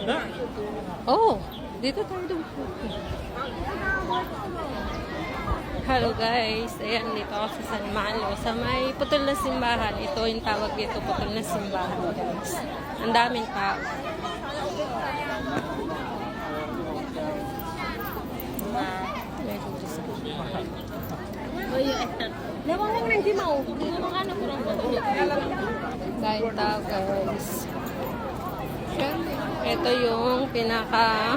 Oh, dito tayo dumaan. Hello guys, ayan dito ako sa San Malo. Sa may putol na simbahan. Ito yung tawag dito, putol na simbahan guys. Ang daming tao. Dahil tao guys. Ito yung pinaka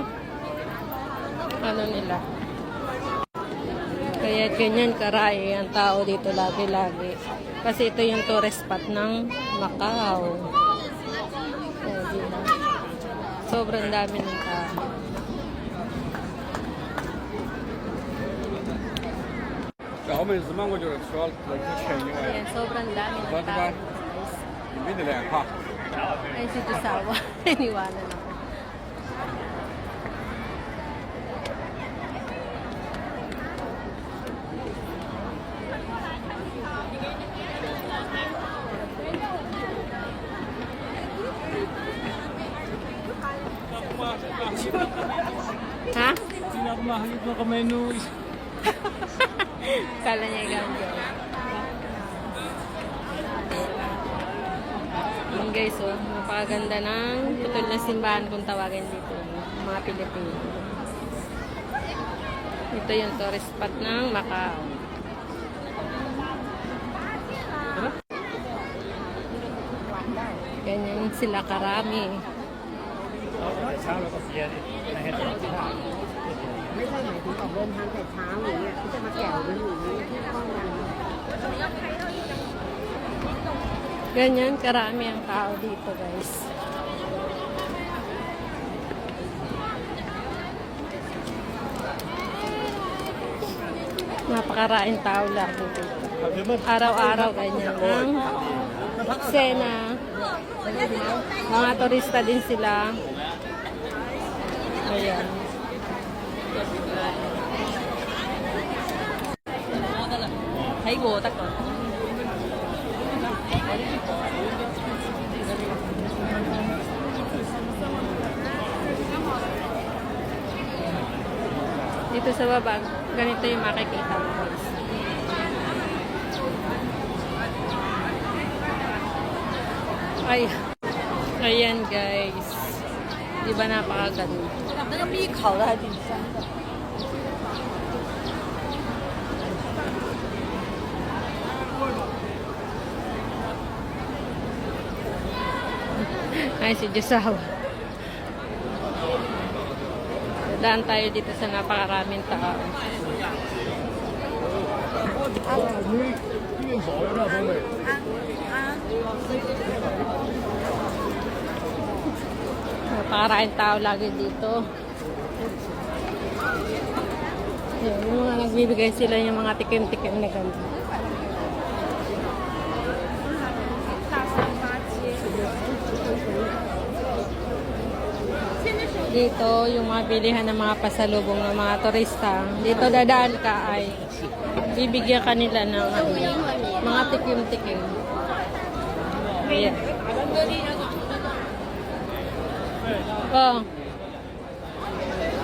ano nila. Kaya ganyan karami ang tao dito lagi-lagi. Kasi ito yung tourist spot ng Macau. Oh, diba? Sobrang dami ng tao. Ayan, sobrang dami ng tao. Ay, si Josawa. Iniwanan ako. Ha? Hindi na ako makakit ng kamay no. Kala niya ikaw dyan. Yan guys, oh, napakaganda ng putol na simbahan kung tawagin dito. Mga Pilipino. Ito yung tourist spot ng Macau. Ganyan sila karami. Ganyan karami ang tao dito guys. Napakaraing tao lagi dito. Araw-araw ganyan ang eksena. Mga turista din sila. Ayan. Thấy vô tất rồi. Dito sa baba, ganito yung makikita mo guys. Ay, ayan guys. Di ba napakaganda? Ay, si Josawa. Daan tayo dito sa napakaraming tao. Napakaraming tao lagi dito. Yung mga nagbibigay sila yung mga tikim-tikim na ganda. Dito, yung mga bilihan ng mga pasalubong ng mga turista. Dito dadaan ka ay bibigyan ka nila ng mga tikim-tikim. Ayan. Oh.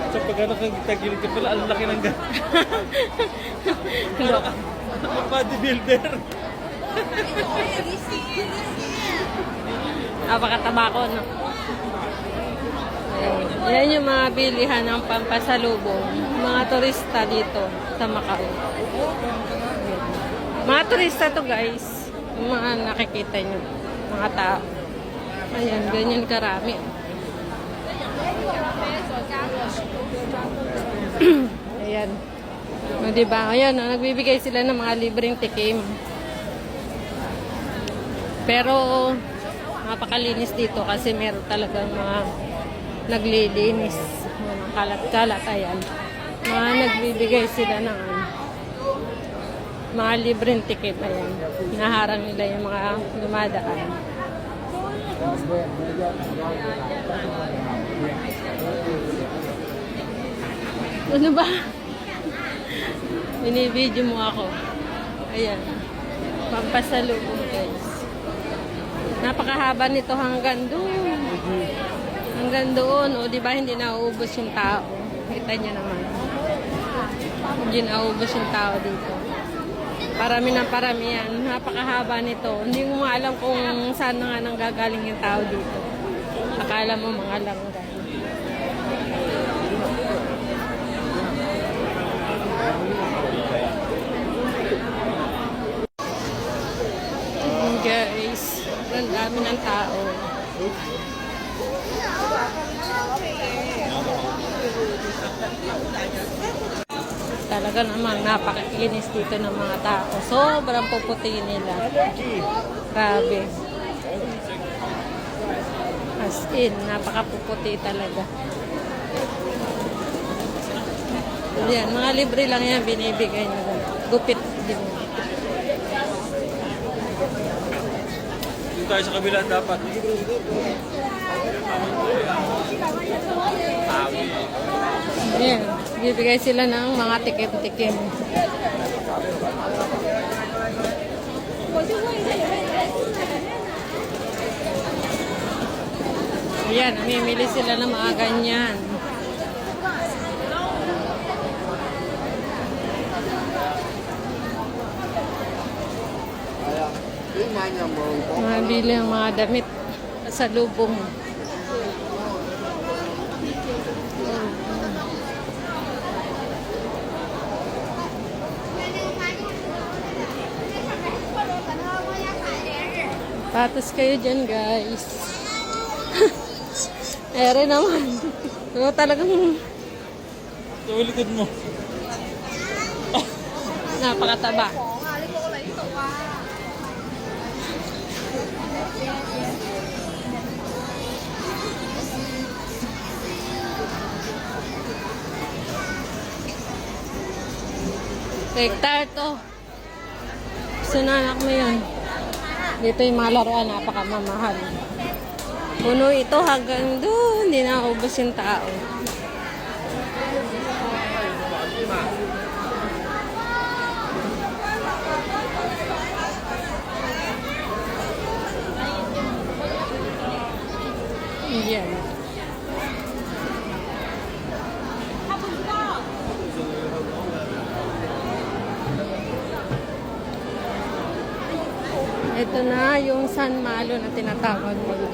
Sa pagkano kang tagilid ka pala, ang laki ng gano'n. Bodybuilder. Napakataba ko, no? Yan yung mga bilihan ng pampasalubong. Mga turista dito sa Macau. Mga turista to guys. Yung mga nakikita nyo. Mga tao. Ayan, ganyan karami. Ayan. O, diba? Ayan, nagbibigay sila ng mga libreng tikim. Pero, napakalinis dito kasi meron talagang mga naglilinis. Mga kalat-kalat. Ayan. Mga nagbibigay sila ng mga libreng tikim. Ayan. Naharang nila yung mga dumadaan. Ano ba? Binibidyo mo ako. Ayan. Pampasalubong guys. Napakahaba nito hanggang doon. Hanggang Meron doon, o di ba hindi nauubos yung tao. Kita niyo naman. Hindi nauubos yung tao dito. Parami ng parami yan. Napakahaba nito. Hindi mo alam kung saan na nga nanggagaling yung tao dito. Akala mo mga langgam. Guys, ang dami ng tao. Talaga namang napakakinis dito ng mga tao. Sobrang puputi nila. Grabe. As in, napakapuputi talaga. Yan, mga libre lang yan binibigay nila. Gupit din. Dito tayo sa kabila dapat. Yan, bibigay sila ng mga tikim-tikim. Ayan, namimili sila ng mga ganyan. Mabili ang mga damit sa lubong. Patos kayo dyan, guys. Ere naman. So, talagang Sa likod mo. napakataba. Hektar to. Sunanak mo yun. Dito yung mga laruan, napakamamahal. Puno ito hanggang doon, hindi na ubos yung tao. Yan. Ito na yung San Malo na tinatawag nila.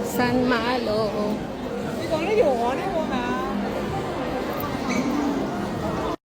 San Malo.